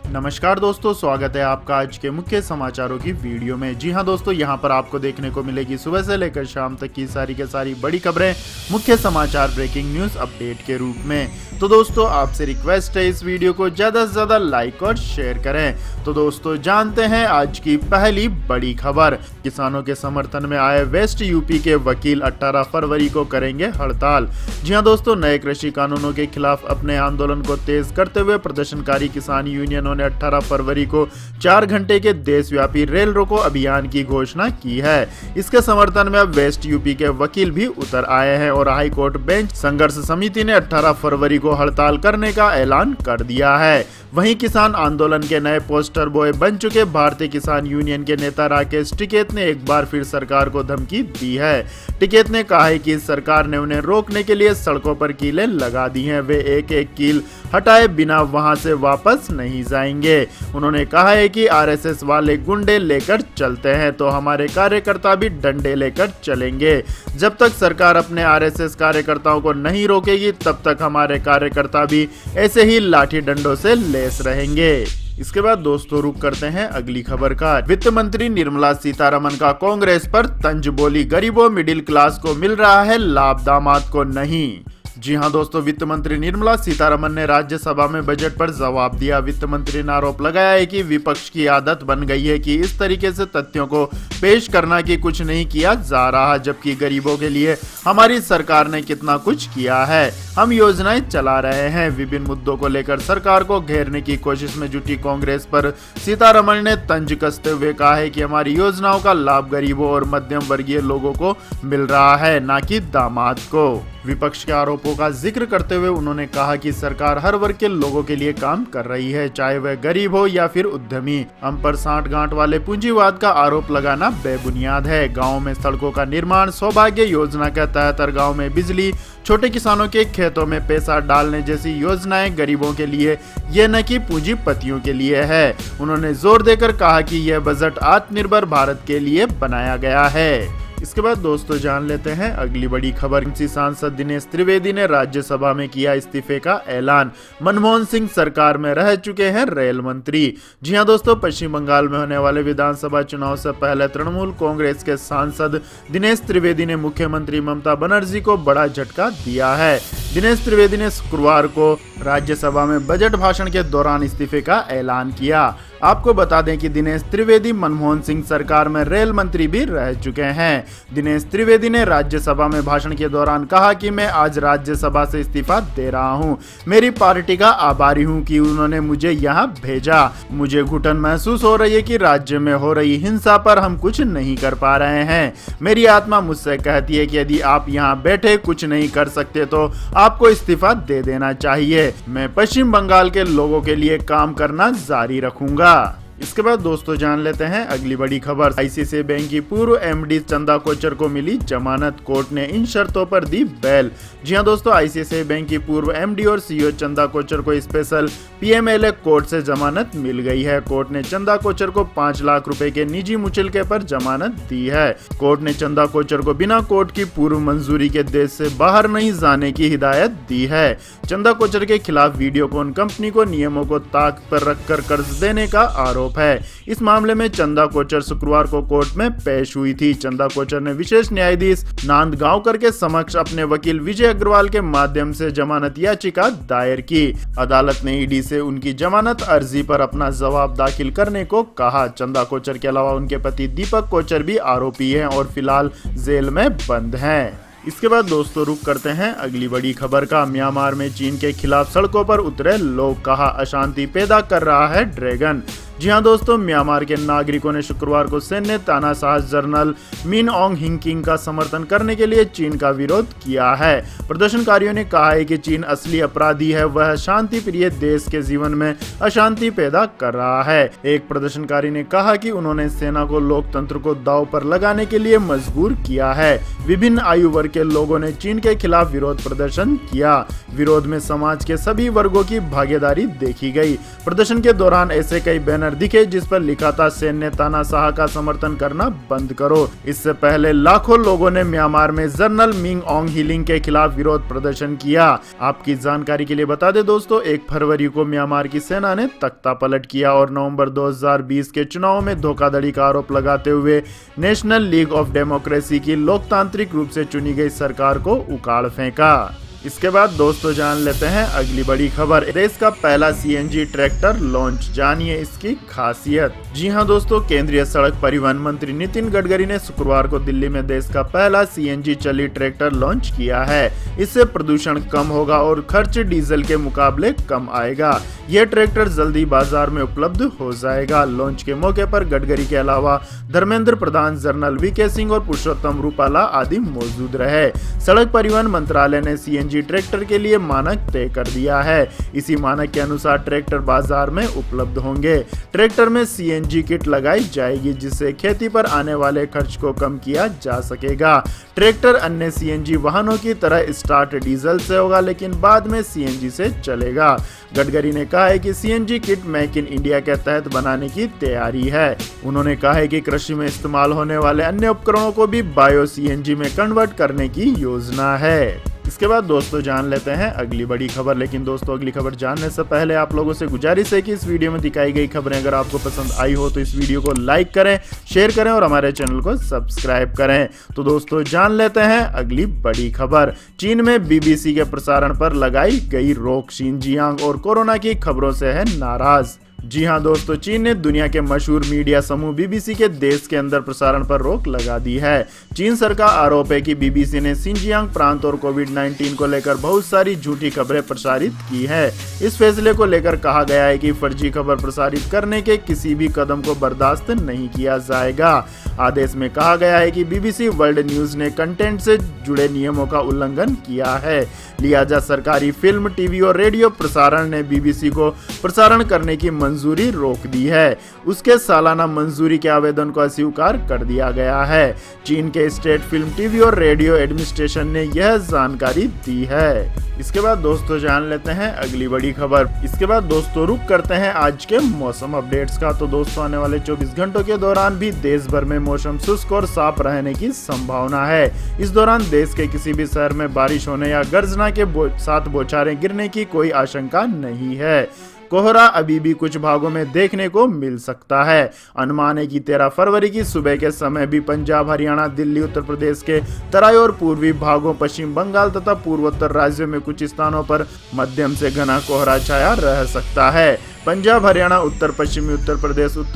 नमस्कार दोस्तों, स्वागत है आपका आज के मुख्य समाचारों की वीडियो में। जी हां दोस्तों, यहां पर आपको देखने को मिलेगी सुबह से लेकर शाम तक की सारी के सारी बड़ी खबरें मुख्य समाचार ब्रेकिंग न्यूज अपडेट के रूप में। तो दोस्तों, आपसे रिक्वेस्ट है इस वीडियो को ज्यादा से ज्यादा लाइक और शेयर करें। तो दोस्तों, जानते हैं आज की पहली बड़ी खबर। किसानों के समर्थन में आए वेस्ट यूपी के वकील 18 फरवरी को करेंगे हड़ताल। जी हां दोस्तों, नए कृषि कानूनों के खिलाफ अपने आंदोलन को तेज करते हुए प्रदर्शनकारी किसान यूनियनों ने 18 फरवरी को 4 घंटे के देशव्यापी रेल रोको अभियान की घोषणा की है। इसके समर्थन में अब वेस्ट यूपी के वकील भी उतर आए हैं और हाई कोर्ट बेंच संघर्ष समिति ने 18 फरवरी को हड़ताल करने का ऐलान कर दिया है। वहीं किसान आंदोलन के नए पोस्टर बॉय बन चुके भारतीय किसान यूनियन के नेता राकेश टिकैत ने एक बार फिर सरकार को धमकी दी है। टिकैत ने कहा है कि सरकार ने उन्हें रोकने के लिए सड़कों पर कीलें लगा दी हैं। वे एक एक कील हटाए बिना वहां से वापस नहीं जाएंगे। उन्होंने कहा है कि आरएसएस वाले गुंडे लेकर चलते हैं तो हमारे कार्यकर्ता भी डंडे लेकर चलेंगे। जब तक सरकार अपने आरएसएस कार्यकर्ताओं को नहीं रोकेगी तब तक हमारे कार्यकर्ता भी ऐसे ही लाठी डंडों से लेस रहेंगे। इसके बाद दोस्तों रुक करते हैं अगली खबर का। वित्त मंत्री निर्मला सीतारमण का कांग्रेस पर तंज बोली, गरीबों मिडिल क्लास को मिल रहा है लाभ, दामाद को नहीं। जी हां दोस्तों, वित्त मंत्री निर्मला सीतारमण ने राज्यसभा में बजट पर जवाब दिया। वित्त मंत्री ने आरोप लगाया है कि विपक्ष की आदत बन गई है कि इस तरीके से तथ्यों को पेश करना कि कुछ नहीं किया जा रहा, जबकि गरीबों के लिए हमारी सरकार ने कितना कुछ किया है। हम योजनाएं चला रहे हैं। विभिन्न मुद्दों को लेकर सरकार को घेरने की कोशिश में जुटी कांग्रेस पर सीतारमण ने तंज कसते हुए कहा है कि हमारी योजनाओं का लाभ गरीबों और मध्यम वर्गीय लोगों को मिल रहा है, ना कि दामाद को। विपक्ष के आरोपों का जिक्र करते हुए उन्होंने कहा कि सरकार हर वर्ग के लोगों के लिए काम कर रही है, चाहे वह गरीब हो या फिर उद्यमी। हम पर सांठ गांठ वाले पूंजीवाद का आरोप लगाना बेबुनियाद है। गाँव में सड़कों का निर्माण, सौभाग्य योजना के तहत हर गाँव में बिजली, छोटे किसानों के खेतों में पैसा डालने जैसी योजनाएं गरीबों के लिए, ये न कि पूंजीपतियों के लिए है। उन्होंने जोर देकर कहा कि यह बजट आत्मनिर्भर भारत के लिए बनाया गया है। इसके बाद दोस्तों जान लेते हैं अगली बड़ी खबर। सांसद दिनेश त्रिवेदी ने राज्यसभा में किया इस्तीफे का ऐलान। मनमोहन सिंह सरकार में रह चुके हैं रेल मंत्री। जी हां दोस्तों, पश्चिम बंगाल में होने वाले विधानसभा चुनाव से पहले तृणमूल कांग्रेस के सांसद दिनेश त्रिवेदी ने मुख्यमंत्री ममता बनर्जी को बड़ा झटका दिया है। दिनेश त्रिवेदी ने शुक्रवार को राज्यसभा में बजट भाषण के दौरान इस्तीफे का ऐलान किया। आपको बता दें कि दिनेश त्रिवेदी मनमोहन सिंह सरकार में रेल मंत्री भी रह चुके हैं। दिनेश त्रिवेदी ने राज्यसभा में भाषण के दौरान कहा कि मैं आज राज्यसभा से इस्तीफा दे रहा हूं। मेरी पार्टी का आभारी हूं कि उन्होंने मुझे यहां भेजा। मुझे घुटन महसूस हो रही है कि राज्य में हो रही हिंसा पर हम कुछ नहीं कर पा रहे हैं। मेरी आत्मा मुझसे कहती है कि यदि आप यहां बैठे कुछ नहीं कर सकते तो आपको इस्तीफा दे देना चाहिए। मैं पश्चिम बंगाल के लोगों के लिए काम करना जारी रखूंगा। इसके बाद दोस्तों जान लेते हैं अगली बड़ी खबर। आईसीआईसीआई बैंक की पूर्व एमडी चंदा कोचर को मिली जमानत, कोर्ट ने इन शर्तों पर दी बेल। जी हां दोस्तों, आईसीआईसीआई बैंक की पूर्व एमडी और सीईओ चंदा कोचर को स्पेशल पीएमएलए कोर्ट से जमानत मिल गई है। कोर्ट ने चंदा कोचर को 5 लाख रुपए के निजी मुचलके पर जमानत दी है। कोर्ट ने चंदा कोचर को बिना कोर्ट की पूर्व मंजूरी के देश से बाहर नहीं जाने की हिदायत दी है। चंदा कोचर के खिलाफ वीडियोकॉन कंपनी को नियमों को ताक पर रखकर कर्ज देने का आरोप है। इस मामले में चंदा कोचर शुक्रवार को कोर्ट में पेश हुई थी। चंदा कोचर ने विशेष न्यायाधीश नांदगांवकर के समक्ष अपने वकील विजय अग्रवाल के माध्यम से जमानत याचिका दायर की। अदालत ने ईडी से उनकी जमानत अर्जी पर अपना जवाब दाखिल करने को कहा। चंदा कोचर के अलावा उनके पति दीपक कोचर भी आरोपी हैं और फिलहाल जेल में बंद हैं। इसके बाद दोस्तों रुक करते हैं अगली बड़ी खबर का। म्यांमार में चीन के खिलाफ सड़कों पर उतरे लोग, कहा अशांति पैदा कर रहा है ड्रैगन। जी हां दोस्तों, म्यांमार के नागरिकों ने शुक्रवार को सैन्य तानाशाह जनरल मिन ऑन्ग ह्यिंग का समर्थन करने के लिए चीन का विरोध किया है। प्रदर्शनकारियों ने कहा है कि चीन असली अपराधी है, वह शांति प्रिय देश के जीवन में अशांति पैदा कर रहा है। एक प्रदर्शनकारी ने कहा कि उन्होंने सेना को लोकतंत्र को दांव पर लगाने के लिए मजबूर किया है। विभिन्न आयु वर्ग के लोगों ने चीन के खिलाफ विरोध प्रदर्शन किया। विरोध में समाज के सभी वर्गों की भागीदारी देखी गई। प्रदर्शन के दौरान ऐसे कई बैनर बैनर दिखे जिस पर लिखा था सैन्य तानाशाह का समर्थन करना बंद करो। इससे पहले लाखों लोगों ने म्यांमार में जनरल मिंग ऑन्ग ह्लींग के खिलाफ विरोध प्रदर्शन किया। आपकी जानकारी के लिए बता दें दोस्तों, 1 फरवरी को म्यांमार की सेना ने तख्ता पलट किया और नवंबर 2020 के चुनाव में धोखाधड़ी का आरोप लगाते हुए नेशनल लीग ऑफ डेमोक्रेसी की लोकतांत्रिक रूप से चुनी गई सरकार को उखाड़ फेंका। इसके बाद दोस्तों जान लेते हैं अगली बड़ी खबर। देश का पहला सीएनजी ट्रैक्टर लॉन्च, जानिए इसकी खासियत। जी हां दोस्तों, केंद्रीय सड़क परिवहन मंत्री नितिन गडकरी ने शुक्रवार को दिल्ली में देश का पहला सीएनजी चालित ट्रैक्टर लॉन्च किया है। इससे प्रदूषण कम होगा और खर्च डीजल के मुकाबले कम आएगा। यह ट्रैक्टर जल्दी बाजार में उपलब्ध हो जाएगा। लॉन्च के मौके पर गडकरी के अलावा धर्मेंद्र प्रधान, जनरल वीके सिंह और पुरुषोत्तम रूपाला आदि मौजूद रहे। सड़क परिवहन मंत्रालय ने सीएनजी ट्रैक्टर के लिए मानक तय कर दिया है। इसी मानक के अनुसार ट्रैक्टर बाजार में उपलब्ध होंगे। ट्रैक्टर में सीएनजी किट लगाई जाएगी जिससे खेती पर आने वाले खर्च को कम किया जा सकेगा। ट्रैक्टर अन्य सीएनजी वाहनों की तरह स्टार्ट डीजल से होगा लेकिन बाद में सीएनजी से चलेगा। गडकरी ने कहा है कि CNG kit make in India के तहत बनाने की तैयारी है। उन्होंने कहा है कि कृषि में इस्तेमाल होने वाले अन्य उपकरणों को भी बायो सीएनजी में कन्वर्ट करने की योजना है। इसके बाद दोस्तों जान लेते हैं अगली बड़ी खबर। लेकिन दोस्तों अगली खबर जानने से पहले आप लोगों से गुजारिश है कि इस वीडियो में दिखाई गई खबरें अगर आपको पसंद आई हो तो इस वीडियो को लाइक करें, शेयर करें और हमारे चैनल को सब्सक्राइब करें। तो दोस्तों जान लेते हैं अगली बड़ी खबर। चीन में बीबीसी के प्रसारण पर लगाई गई रोक, शिनजियांग और कोरोना की खबरों से है नाराज। जी हां दोस्तों, चीन ने दुनिया के मशहूर मीडिया समूह बीबीसी के देश के अंदर प्रसारण पर रोक लगा दी है। चीन सरकार का आरोप है कि बीबीसी ने शिनजियांग प्रांत और कोविड-19 को लेकर बहुत सारी झूठी खबरें प्रसारित की है। इस फैसले को लेकर कहा गया है कि फर्जी खबर प्रसारित करने के किसी भी कदम को बर्दाश्त नहीं किया जाएगा। आदेश में कहा गया है कि बीबीसी वर्ल्ड न्यूज ने कंटेंट से जुड़े नियमों का उल्लंघन किया है। लिहाजा सरकारी फिल्म, टीवी और रेडियो प्रसारण ने बीबीसी को प्रसारण करने की मंजूरी रोक दी है। उसके सालाना मंजूरी के आवेदन को अस्वीकार कर दिया गया है। चीन के स्टेट फिल्म, टीवी और रेडियो एडमिनिस्ट्रेशन ने यह जानकारी दी है। इसके बाद दोस्तों जान लेते हैं अगली बड़ी खबर। इसके बाद दोस्तों रुक करते हैं आज के मौसम अपडेट्स का। तो दोस्तों आने वाले 24 घंटों के दौरान भी देश भर में मौसम शुष्क और साफ रहने की संभावना है। इस दौरान देश के किसी भी शहर में बारिश होने या गर्जना के साथ बौछारें गिरने की कोई आशंका नहीं है। कोहरा अभी भी कुछ भागों में देखने को मिल सकता है। अनुमान है कि 13 फरवरी की सुबह के समय भी पंजाब, हरियाणा, दिल्ली, उत्तर प्रदेश के तराई और पूर्वी भागों, पश्चिम बंगाल तथा पूर्वोत्तर राज्यों में कुछ स्थानों पर मध्यम से घना कोहरा छाया रह सकता है। पंजाब, हरियाणा, उत्तर पश्चिमी उत्तर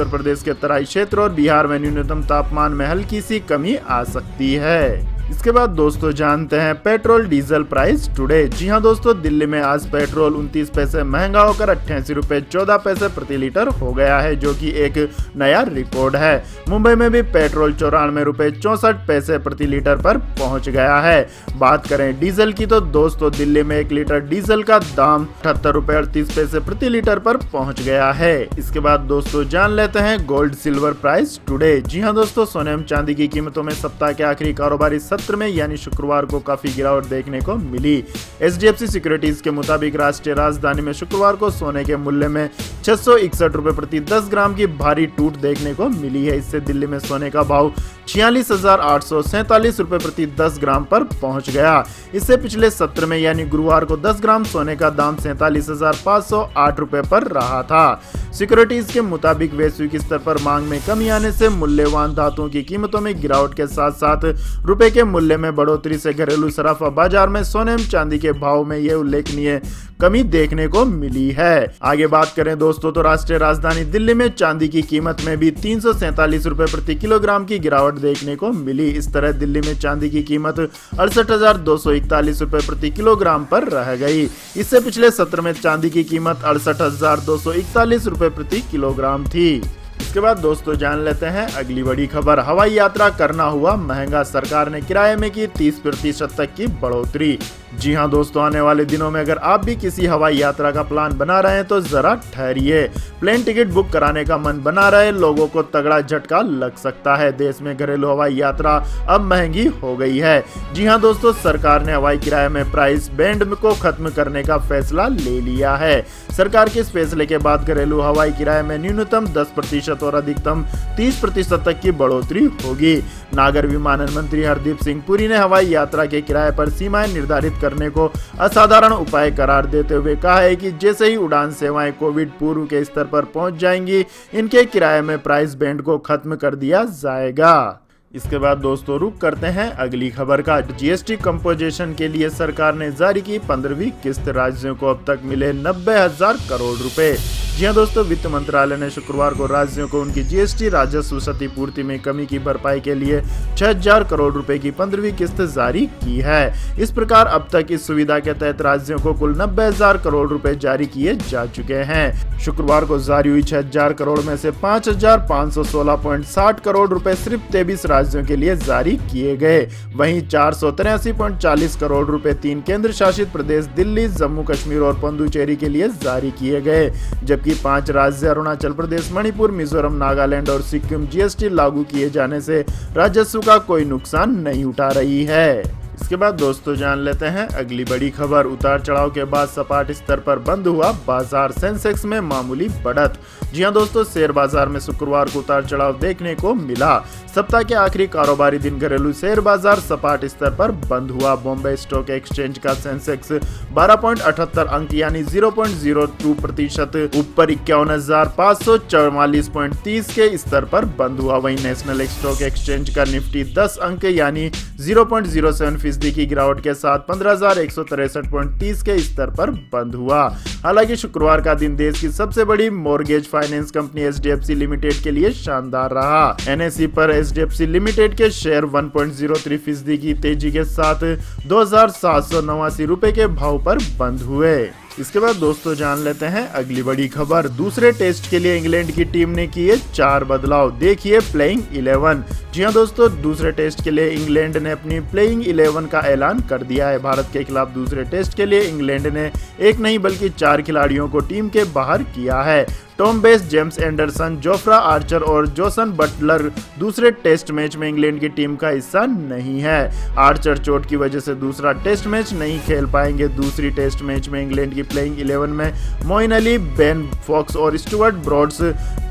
प्रदेश के तराई क्षेत्र और बिहार में न्यूनतम तापमान में हल्की सी कमी आ सकती है। इसके बाद दोस्तों जानते हैं पेट्रोल डीजल प्राइस टुडे। जी हां दोस्तों, दिल्ली में आज पेट्रोल 29 पैसे महंगा होकर 88 रुपए 14 पैसे प्रति लीटर हो गया है, जो कि एक नया रिकॉर्ड है। मुंबई में भी पेट्रोल 94 रुपए 64 पैसे प्रति लीटर पर पहुंच गया है। बात करें डीजल की तो दोस्तों दिल्ली में 1 लीटर डीजल का दाम 78 रुपए 38 पैसे प्रति लीटर पर पहुंच गया है। इसके बाद दोस्तों जान लेते हैं गोल्ड सिल्वर प्राइस टुडे। जी हां दोस्तों, सोने एवं चांदी की कीमतों में सप्ताह के आखिरी कारोबारी सत्र में यानी शुक्रवार को काफी गिरावट देखने को मिली। एचडीएफसी सिक्योरिटीज के मुताबिक राष्ट्रीय राजधानी में शुक्रवार को सोने के मूल्य में 661 रुपए प्रति 10 ग्राम की भारी टूट देखने को मिली है। इससे दिल्ली में सोने का भाव 46,847 रुपए प्रति 10 ग्राम पर पहुंच गया। इससे पिछले सत्र में यानी गुरुवार को 10 ग्राम सोने का दाम 47,508 रुपए पर रहा था। सिक्योरिटीज के मुताबिक वैश्विक स्तर पर मांग में कमी आने से मूल्यवान धातुओं की कीमतों में गिरावट के साथ साथ रुपए के मूल्य में बढ़ोतरी से घरेलू सराफा बाजार में सोने एवं चांदी के भाव में यह उल्लेखनीय कमी देखने को मिली है। आगे बात करें दोस्तों तो राष्ट्रीय राजधानी दिल्ली में चांदी की कीमत में भी 347 रुपए प्रति किलोग्राम की गिरावट देखने को मिली। इस तरह दिल्ली में चांदी की कीमत 68,241 रुपए प्रति किलोग्राम पर रह गई। इससे पिछले सत्र में चांदी की कीमत 68,241 रुपए प्रति किलोग्राम थी। इसके बाद दोस्तों जान लेते हैं अगली बड़ी खबर। हवाई यात्रा करना हुआ महंगा, सरकार ने किराए में की 30% तक की बढ़ोतरी। जी हां दोस्तों, आने वाले दिनों में अगर आप भी किसी हवाई यात्रा का प्लान बना रहे हैं तो जरा ठहरिए। प्लेन टिकट बुक कराने का मन बना रहे लोगों को तगड़ा झटका लग सकता है। देश में घरेलू हवाई यात्रा अब महंगी हो गई है। जी हां दोस्तों, सरकार ने हवाई किराए में प्राइस बैंड को खत्म करने का फैसला ले लिया है। सरकार के इस फैसले के बाद घरेलू हवाई किराए में न्यूनतम 10% और अधिकतम 30% तक की बढ़ोतरी होगी। नागर विमानन मंत्री हरदीप सिंह पुरी ने हवाई यात्रा के किराए पर सीमाएं निर्धारित करने को असाधारण उपाय करार देते हुए कहा है कि जैसे ही उड़ान सेवाएं कोविड पूर्व के स्तर पर पहुंच जाएंगी, इनके किराए में प्राइस बैंड को खत्म कर दिया जाएगा। इसके बाद दोस्तों रुक करते हैं अगली खबर का। जीएसटी कंपोजिशन के लिए सरकार ने जारी की 15वीं किस्त, राज्यों को अब तक मिले 90,000 करोड़ रुपए। जी हां दोस्तों, वित्त मंत्रालय ने शुक्रवार को राज्यों को उनकी जीएसटी राजस्व क्षतिपूर्ति में कमी की भरपाई के लिए 6,000 करोड़ रुपए की 15वीं किस्त जारी की है। इस प्रकार अब तक इस सुविधा के तहत राज्यों को कुल 90,000 करोड़ रुपए जारी किए जा चुके हैं। शुक्रवार को जारी हुई 6,000 करोड़ में से 5,516.60 करोड़ रुपए सिर्फ 23 राज्यों के लिए जारी किए गए। वहीं 483.40 करोड़ रुपए 3 केंद्र शासित प्रदेश दिल्ली, जम्मू कश्मीर और पुडुचेरी के लिए जारी किए गए, जबकि 5 राज्य अरुणाचल प्रदेश, मणिपुर, मिजोरम, नागालैंड और सिक्किम जीएसटी लागू किए जाने से राजस्व का कोई नुकसान नहीं उठा रही है। इसके बाद दोस्तों जान लेते हैं अगली बड़ी खबर। उतार चढ़ाव के बाद सपाट स्तर पर बंद हुआ बाजार, सेंसेक्स में मामूली बढ़त। जी हां दोस्तों, शेयर बाजार में शुक्रवार को उतार चढ़ाव देखने को मिला। सप्ताह के आखिरी कारोबारी दिन घरेलू शेयर बाजार सपाट स्तर पर बंद हुआ। बॉम्बे स्टॉक एक्सचेंज का सेंसेक्स 12.78 अंक यानी 0.02% ऊपर 51,544.30 के स्तर पर बंद हुआ। वहीं नेशनल स्टॉक एक्सचेंज का निफ्टी 10 अंक यानी 0.07% की गिरावट के साथ 15,163.30 के स्तर पर बंद हुआ। हालांकि शुक्रवार का दिन देश की सबसे बड़ी mortgage finance company HDFC limited के लिए शानदार रहा। एनएसई पर एचडीएफसी लिमिटेड के शेयर 1.03% की तेजी के साथ 2,789 रुपए के भाव पर बंद हुए। इसके बाद दोस्तों जान लेते हैं अगली बड़ी खबर। दूसरे टेस्ट के लिए इंग्लैंड की टीम ने किए 4 बदलाव, देखिए प्लेइंग 11। जी हां दोस्तों, दूसरे टेस्ट के लिए इंग्लैंड ने अपनी प्लेइंग 11 का ऐलान कर दिया है। भारत के खिलाफ दूसरे टेस्ट के लिए इंग्लैंड ने एक नहीं बल्कि 4 खिलाड़ियों को टीम के बाहर किया है। Tom base, James Anderson, Jofra Archer और जोसन बटलर दूसरे टेस्ट मैच में इंग्लैंड की टीम का हिस्सा नहीं है। आर्चर चोट की वजह से दूसरा टेस्ट मैच नहीं खेल पाएंगे। दूसरी टेस्ट मैच में इंग्लैंड की प्लेइंग 11 में मोइन अली, बेन फॉक्स और स्टुअर्ट ब्रॉड्स,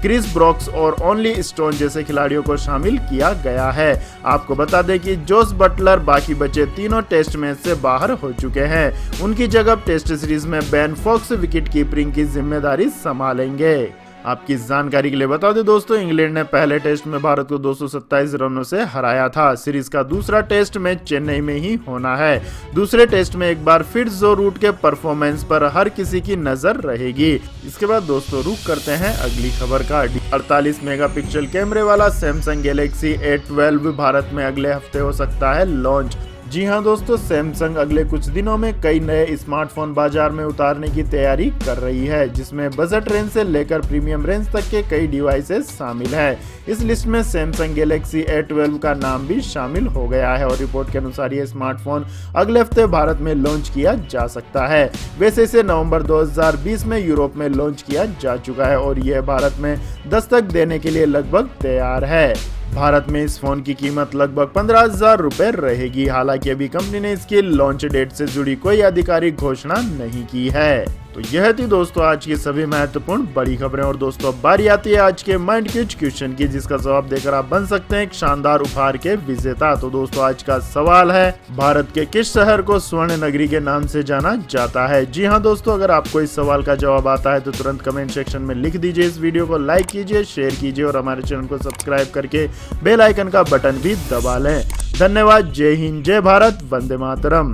क्रिस ब्रॉक्स और ओनली स्टोन जैसे खिलाड़ियों को शामिल किया गया है। आपको बता दें कि जोस बटलर बाकी बचे तीनों टेस्ट मैच से बाहर हो चुके हैं। उनकी जगह टेस्ट सीरीज में बेन फॉक्स विकेट कीपिंग की जिम्मेदारी संभालेंगे। आपकी जानकारी के लिए बता दें दोस्तों, इंग्लैंड ने पहले टेस्ट में भारत को 227 रनों से हराया था। सीरीज का दूसरा टेस्ट मैच चेन्नई में ही होना है। दूसरे टेस्ट में एक बार फिर जो रूट के परफॉर्मेंस पर हर किसी की नजर रहेगी। इसके बाद दोस्तों रुक करते हैं अगली खबर का। 48 मेगापिक्सल कैमरे वाला सैमसंग गैलेक्सी A12 भारत में अगले हफ्ते हो सकता है लॉन्च। जी हां दोस्तों, सैमसंग अगले कुछ दिनों में कई नए स्मार्टफोन बाजार में उतारने की तैयारी कर रही है, जिसमें बजट रेंज से लेकर प्रीमियम रेंज तक के कई डिवाइसेस शामिल हैं। इस लिस्ट में सैमसंग गैलेक्सी A12 का नाम भी शामिल हो गया है और रिपोर्ट के अनुसार ये स्मार्टफोन अगले हफ्ते भारत में लॉन्च किया जा सकता है। वैसे इसे नवंबर 2020 में यूरोप में लॉन्च किया जा चुका है और यह भारत में दस्तक देने के लिए लगभग तैयार है। भारत में इस फोन की कीमत लगभग 15,000 रुपए रहेगी। हालांकि अभी कंपनी ने इसकी लॉन्च डेट से जुड़ी कोई आधिकारिक घोषणा नहीं की है। तो यह थी दोस्तों आज की सभी महत्वपूर्ण बड़ी खबरें। और दोस्तों अब बारी आती है आज के माइंड क्विज क्वेश्चन की, जिसका जवाब देकर आप बन सकते हैं एक शानदार उपहार के विजेता। तो दोस्तों आज का सवाल है, भारत के किस शहर को स्वर्ण नगरी के नाम से जाना जाता है? जी हाँ दोस्तों, अगर आपको इस सवाल का जवाब आता है तो तुरंत कमेंट सेक्शन में लिख दीजिए। इस वीडियो को लाइक कीजिए, शेयर कीजिए और हमारे चैनल को सब्सक्राइब करके बेल आइकन का बटन भी दबा लें। धन्यवाद। जय हिंद, जय भारत, वंदे मातरम।